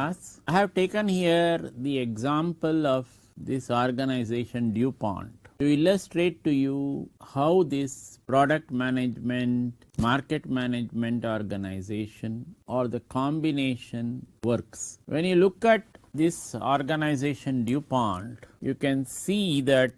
class, I have taken here the example of this organization DuPont to illustrate to you how this product management, market management organization or the combination works. When you look at this organization DuPont, you can see that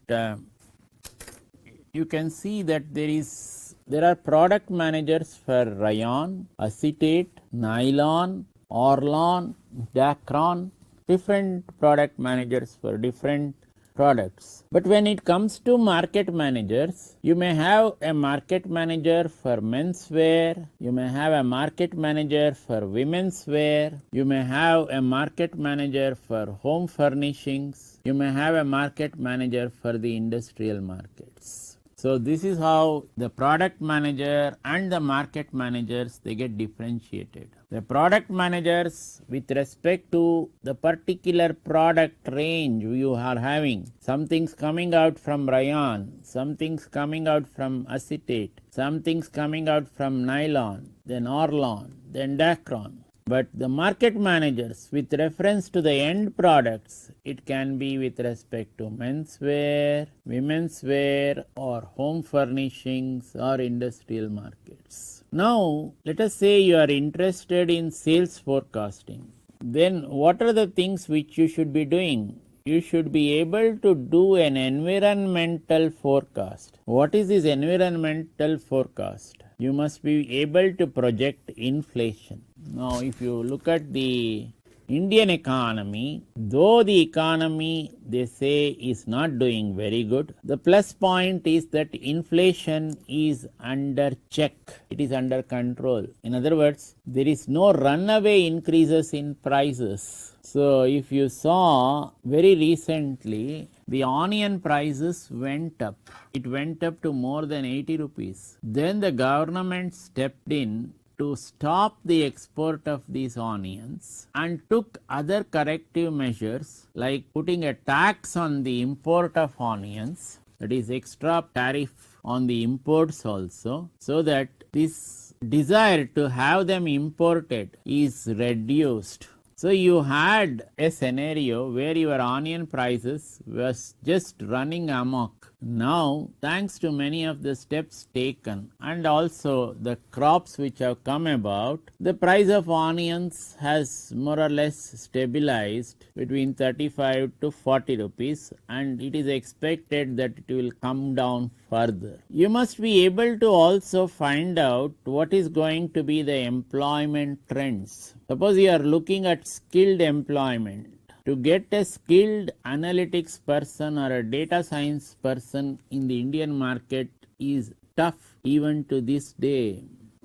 there are product managers for rayon, acetate, nylon, Orlon, Dacron, different product managers for different products. But when it comes to market managers, you may have a market manager for menswear, you may have a market manager for women's wear, you may have a market manager for home furnishings, you may have a market manager for the industrial markets. So this is how the product manager and the market managers, they get differentiated. The product managers with respect to the particular product range you are having, something's coming out from rayon, something's coming out from acetate, something's coming out from nylon, then Orlon, then Dacron. But the market managers with reference to the end products, it can be with respect to menswear, women's wear or home furnishings or industrial markets. Now, let us say you are interested in sales forecasting. Then what are the things which you should be doing? You should be able to do an environmental forecast. What is this environmental forecast? You must be able to project inflation. Now, if you look at the Indian economy, though the economy they say is not doing very good, the plus point is that inflation is under check. It is under control. In other words, there is no runaway increases in prices. So, if you saw very recently, the onion prices went up. It went up to more than 80 rupees. Then the government stepped in to stop the export of these onions and took other corrective measures like putting a tax on the import of onions, that is extra tariff on the imports also, so that this desire to have them imported is reduced. So you had a scenario where your onion prices was just running amok. Now, thanks to many of the steps taken and also the crops which have come about, the price of onions has more or less stabilized between 35 to 40 rupees and it is expected that it will come down further. You must be able to also find out what is going to be the employment trends. Suppose you are looking at skilled employment. To get a skilled analytics person or a data science person in the Indian market is tough even to this day.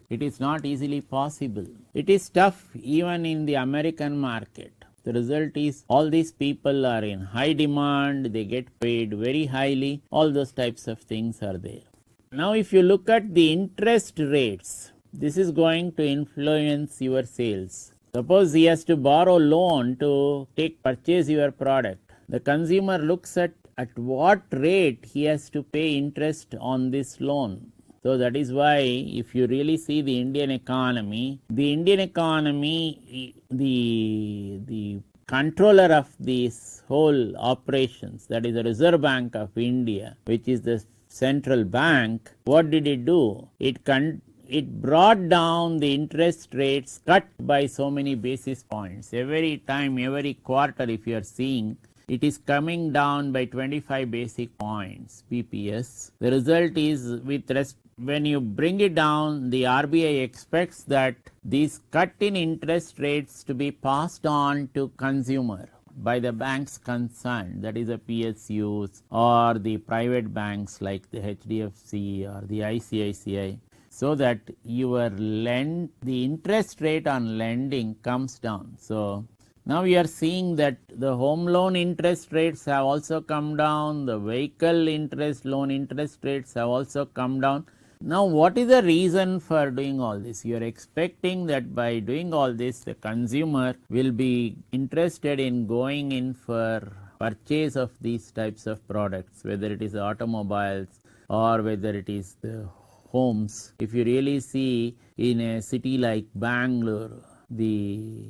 It is not easily possible. It is tough even in the American market. The result is all these people are in high demand, they get paid very highly, all those types of things are there. Now if you look at the interest rates, this is going to influence your sales. Suppose he has to borrow loan to purchase your product. The consumer looks at what rate he has to pay interest on this loan. So that is why if you really see the Indian economy, the controller of these whole operations, that is the Reserve Bank of India, which is the central bank, what did it do? It brought down the interest rates cut by so many basis points. Every time, every quarter, if you are seeing, it is coming down by 25 basic points, BPS. The result is when you bring it down, the RBI expects that these cut in interest rates to be passed on to consumer by the banks concerned, that is the PSUs or the private banks like the HDFC or the ICICI. So that the interest rate on lending comes down. So now we are seeing that the home loan interest rates have also come down, the vehicle loan interest rates have also come down. Now what is the reason for doing all this? You are expecting that by doing all this, the consumer will be interested in going in for purchase of these types of products, whether it is automobiles or whether it is the homes. If you really see in a city like Bangalore, the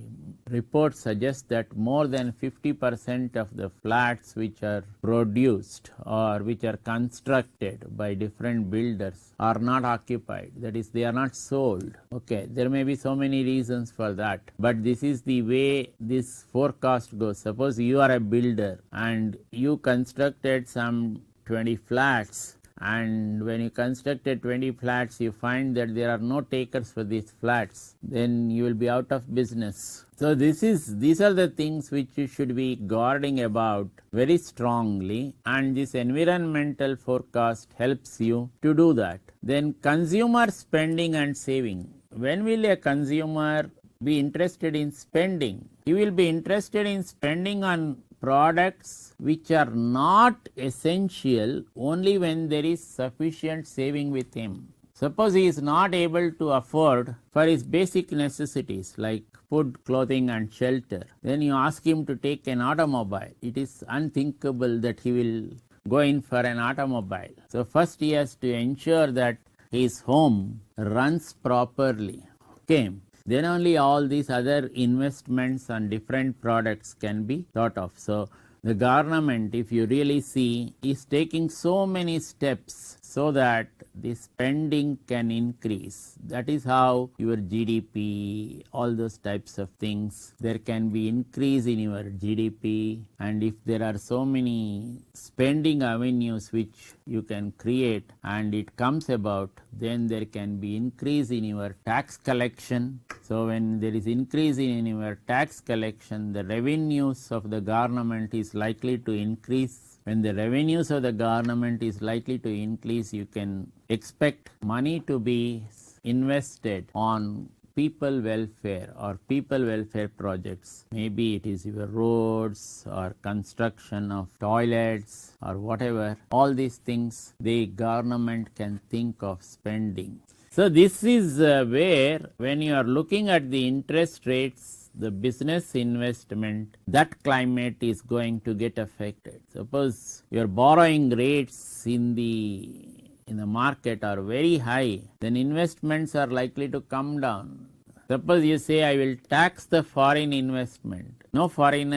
report suggests that more than 50% of the flats which are produced or which are constructed by different builders are not occupied. That is, they are not sold. Okay, there may be so many reasons for that, but this is the way this forecast goes. Suppose you are a builder and you constructed some 20 flats, and when you constructed 20 flats you find that there are no takers for these flats, then you will be out of business. So these are the things which you should be guarding about very strongly, and this environmental forecast helps you to do that. Then consumer spending and saving. When will a consumer be interested in spending? He will be interested in spending on products which are not essential only when there is sufficient saving with him. Suppose he is not able to afford for his basic necessities like food, clothing and shelter, then you ask him to take an automobile. It is unthinkable that he will go in for an automobile. So first he has to ensure that his home runs properly. Okay. Then only all these other investments on different products can be thought of. So the government, if you really see, is taking so many steps so that the spending can increase. That is how your GDP, all those types of things, there can be increase in your GDP. And if there are so many spending avenues which you can create and it comes about, then there can be increase in your tax collection. So when there is increase in your tax collection, the revenues of the government is likely to increase. When the revenues of the government is likely to increase, you can expect money to be invested on people welfare or people welfare projects. Maybe it is your roads or construction of toilets or whatever. All these things the government can think of spending. So this is where when you are looking at the interest rates, the business investment, that climate is going to get affected. Suppose your borrowing rates in the market are very high, then investments are likely to come down. Suppose you say, I will tax the foreign investment. No foreign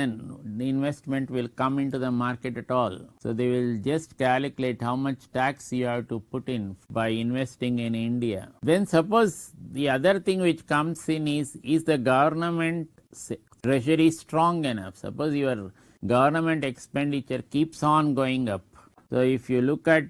investment will come into the market at all. So they will just calculate how much tax you have to put in by investing in India. Then suppose the other thing which comes in is the government treasury strong enough? Suppose your government expenditure keeps on going up. So if you look at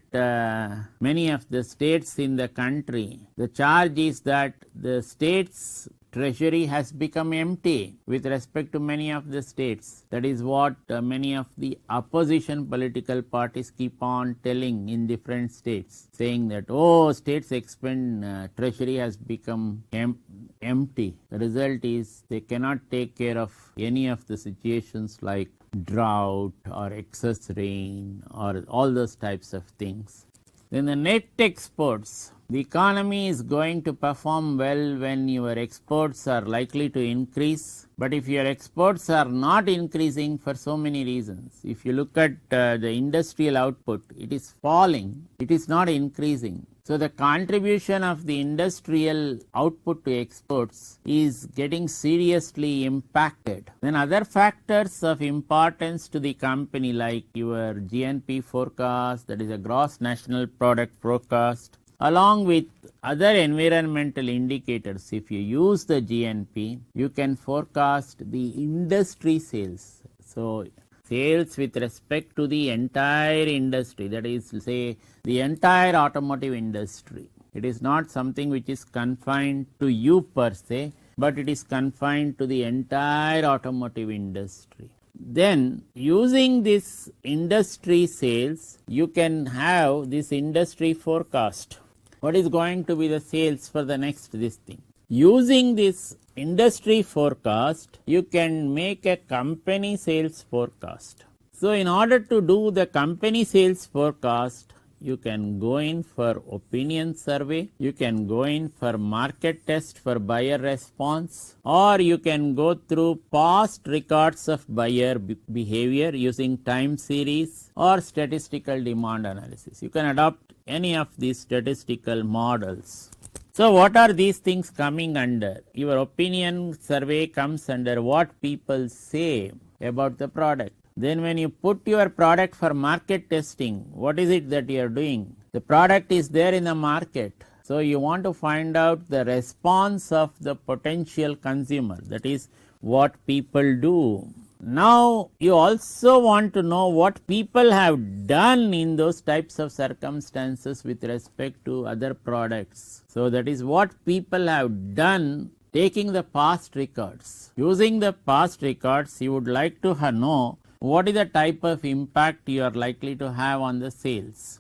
many of the states in the country, the charge is that the state's treasury has become empty with respect to many of the states. That is what many of the opposition political parties keep on telling in different states, saying that, oh, states treasury has become empty. The result is they cannot take care of any of the situations like drought or excess rain or all those types of things. Then the net exports. The economy is going to perform well when your exports are likely to increase. But if your exports are not increasing for so many reasons, if you look at the industrial output, it is falling, it is not increasing. So the contribution of the industrial output to exports is getting seriously impacted. Then other factors of importance to the company like your GNP forecast, that is a gross national product forecast, along with other environmental indicators. If you use the GNP, you can forecast the industry sales. So sales with respect to the entire industry, that is, say, the entire automotive industry. It is not something which is confined to you per se, but it is confined to the entire automotive industry. Then using this industry sales, you can have this industry forecast. What is going to be the sales for the next this thing? Using this industry forecast, you can make a company sales forecast. So in order to do the company sales forecast, you can go in for opinion survey, you can go in for market test for buyer response, or you can go through past records of buyer behavior using time series or statistical demand analysis. You can adopt any of these statistical models. So what are these things coming under? Your opinion survey comes under what people say about the product. Then when you put your product for market testing, what is it that you are doing? The product is there in the market. So you want to find out the response of the potential consumer. That is what people do. Now you also want to know what people have done in those types of circumstances with respect to other products. So that is what people have done, taking the past records. Using the past records, you would like to know what is the type of impact you are likely to have on the sales.